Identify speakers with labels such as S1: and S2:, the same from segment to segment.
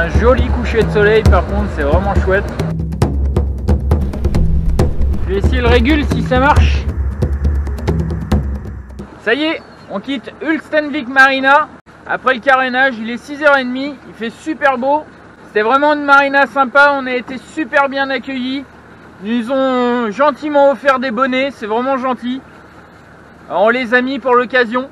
S1: un joli coucher de soleil, par contre c'est vraiment chouette. Je vais essayer le régule si ça marche. Ça y est, on quitte Ulsteinvik Marina. Après le carénage, il est 6h30, il fait super beau. C'était vraiment une marina sympa, on a été super bien accueillis. Ils nous ont gentiment offert des bonnets, c'est vraiment gentil. Alors, on les a mis pour l'occasion.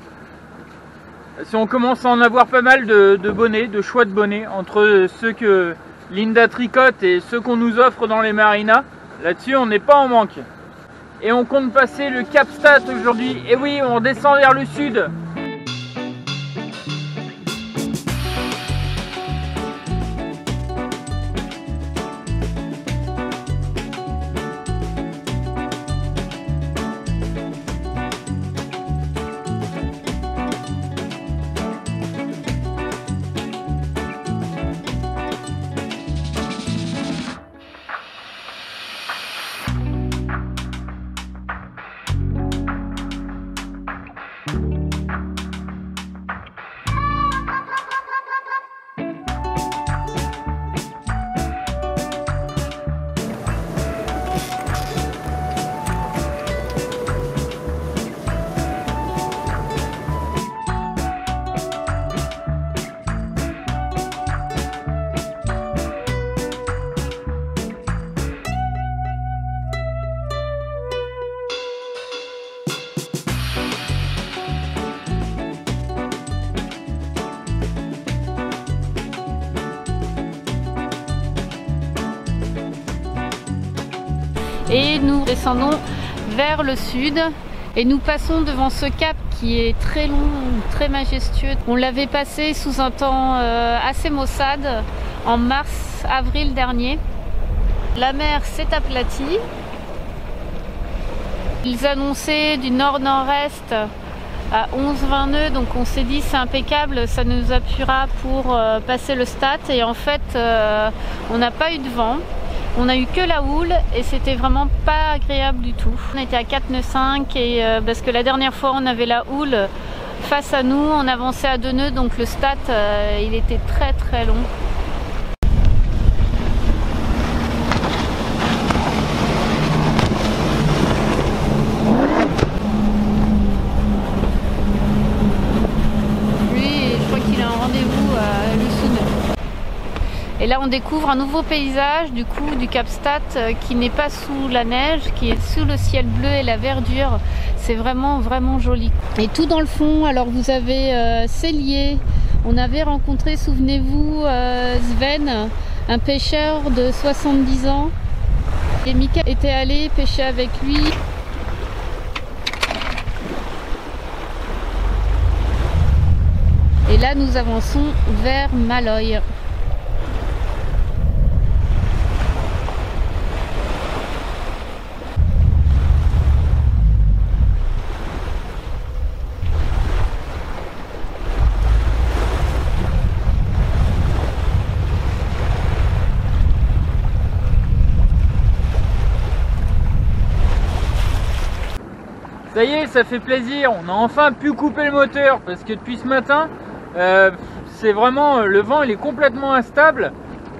S1: Si on commence à en avoir pas mal de bonnets, de choix de bonnets, entre ceux que Linda tricote et ceux qu'on nous offre dans les marinas. Là-dessus, on n'est pas en manque. Et on compte passer le Cap Stat aujourd'hui. Et oui, on descend vers le sud.
S2: Et nous descendons vers le sud et nous passons devant ce cap qui est très long, très majestueux. On l'avait passé sous un temps assez maussade en mars-avril dernier. La mer s'est aplatie. Ils annonçaient du nord-nord-est à 11-20 nœuds, donc on s'est dit c'est impeccable, ça nous appuiera pour passer le Stat, et en fait on n'a pas eu de vent. On a eu que la houle et c'était vraiment pas agréable du tout. On était à 4 nœuds 5 et parce que la dernière fois on avait la houle face à nous, on avançait à 2 nœuds, donc le Stat il était très très long. Lui, je crois qu'il a un rendez-vous à Luçun. Et là on découvre un nouveau paysage du coup du Cap Stat qui n'est pas sous la neige, qui est sous le ciel bleu et la verdure. C'est vraiment vraiment joli. Et tout dans le fond, alors vous avez Célier. On avait rencontré, souvenez-vous, Sven, un pêcheur de 70 ans. Et Mika était allé pêcher avec lui. Et là nous avançons vers Maloy.
S1: Ça y est, ça fait plaisir, on a enfin pu couper le moteur parce que depuis ce matin, c'est vraiment, le vent il est complètement instable.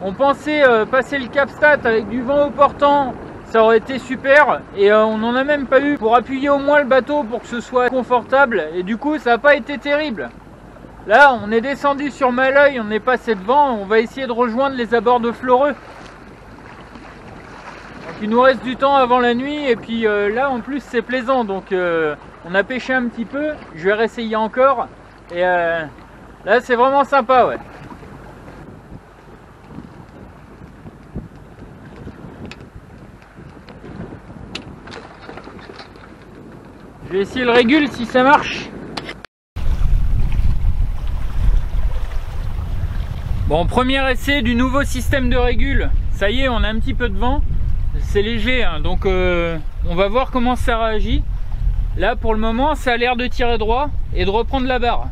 S1: On pensait passer le Cap Stat avec du vent au portant, ça aurait été super, et on n'en a même pas eu pour appuyer au moins le bateau pour que ce soit confortable, et du coup ça n'a pas été terrible. Là on est descendu sur Maloy, on est passé devant, on va essayer de rejoindre les abords de Fleureux. Il nous reste du temps avant la nuit et puis là en plus c'est plaisant, donc on a pêché un petit peu, je vais réessayer encore et là c'est vraiment sympa, ouais. Je vais essayer le régule si ça marche. Bon, premier essai du nouveau système de régule, ça y est, on a un petit peu de vent. C'est léger, hein, donc on va voir comment ça réagit. Là pour le moment ça a l'air de tirer droit et de reprendre la barre.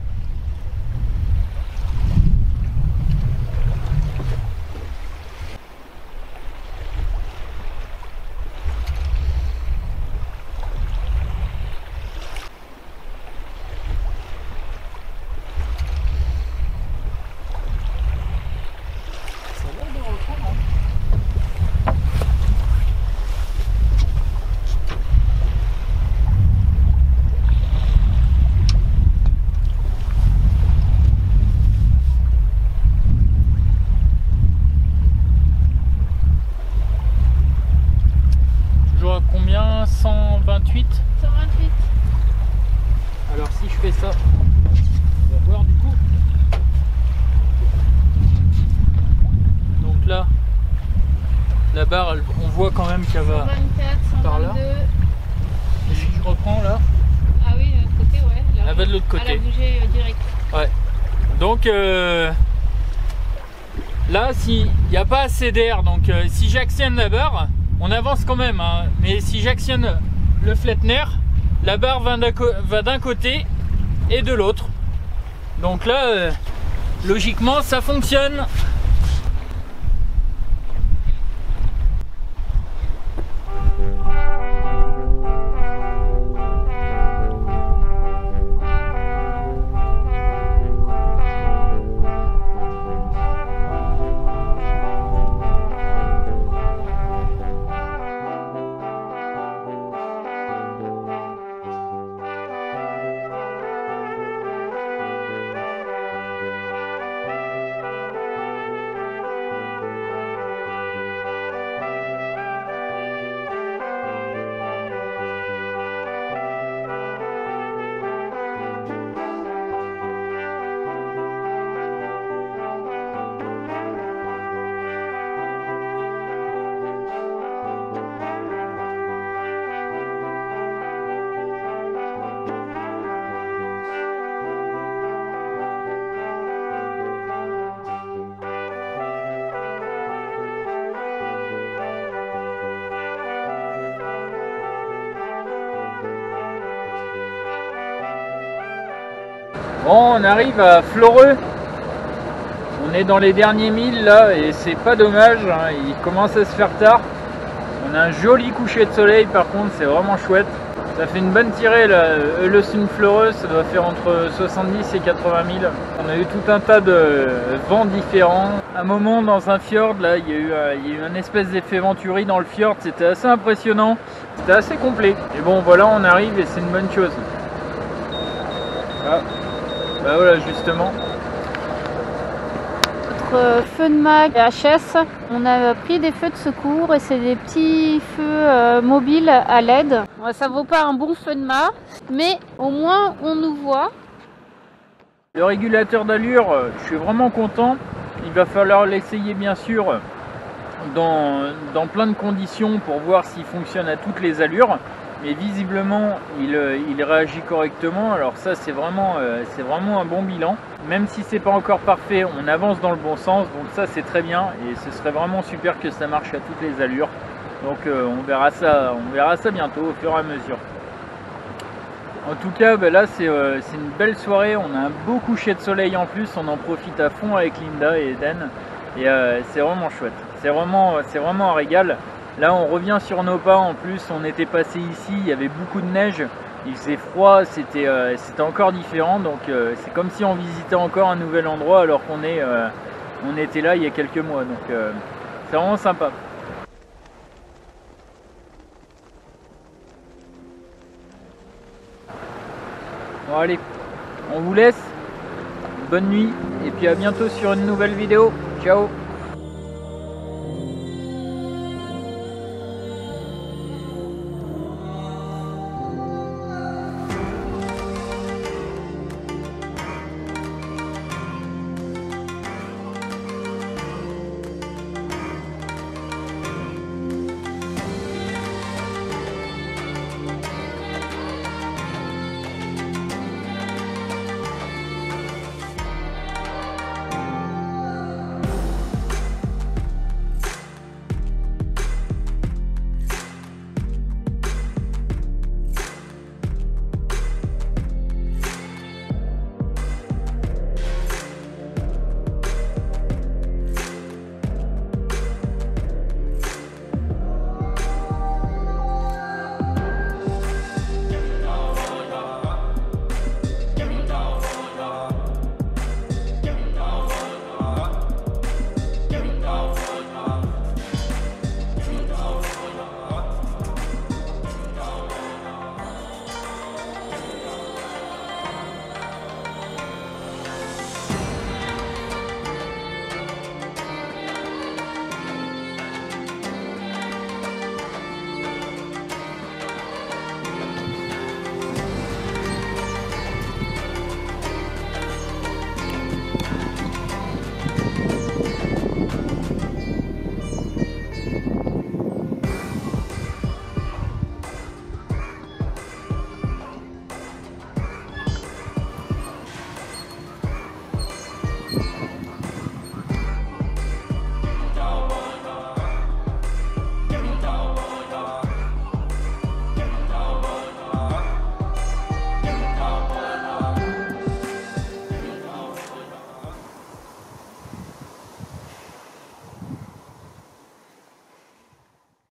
S1: barre, on voit quand même qu'elle va
S2: 124, 122.
S1: par là. Et si je reprends là,
S2: Ah oui, de l'autre côté, ouais. Là,
S1: elle va de l'autre côté.
S2: Elle a bougé direct.
S1: Ouais. Donc là, s'il n'y a pas assez d'air, donc si j'actionne la barre, on avance quand même, hein, mais si j'actionne le flattener, la barre va d'un côté et de l'autre. Donc là, logiquement, ça fonctionne. Bon, on arrive à Fleureux. On est dans les derniers milles là et c'est pas dommage, hein, il commence à se faire tard. On a un joli coucher de soleil par contre, c'est vraiment chouette. Ça fait une bonne tirée là, Eulessund-Fleureux, ça doit faire entre 70 et 80 000. On a eu tout un tas de vents différents. À un moment dans un fjord, là, il y a eu une espèce d'effet Venturi dans le fjord, c'était assez impressionnant, c'était assez complet. Et bon voilà, on arrive et c'est une bonne chose. Ah. Bah voilà justement.
S2: Notre feu de mag HS, on a pris des feux de secours et c'est des petits feux mobiles à LED. Ça vaut pas un bon feu de mât, mais au moins on nous voit.
S1: Le régulateur d'allure, je suis vraiment content. Il va falloir l'essayer bien sûr dans plein de conditions pour voir s'il fonctionne à toutes les allures. Mais visiblement il réagit correctement, alors ça c'est vraiment un bon bilan. Même si c'est pas encore parfait, on avance dans le bon sens, donc ça c'est très bien et ce serait vraiment super que ça marche à toutes les allures. Donc on verra ça bientôt au fur et à mesure. En tout cas là c'est une belle soirée, on a un beau coucher de soleil en plus, on en profite à fond avec Linda et Eden et c'est vraiment chouette, c'est vraiment un régal. Là on revient sur nos pas, en plus on était passé ici, il y avait beaucoup de neige, il faisait froid, c'était encore différent, donc c'est comme si on visitait encore un nouvel endroit alors qu'on était là il y a quelques mois, donc c'est vraiment sympa. Bon allez, on vous laisse, bonne nuit et puis à bientôt sur une nouvelle vidéo, ciao.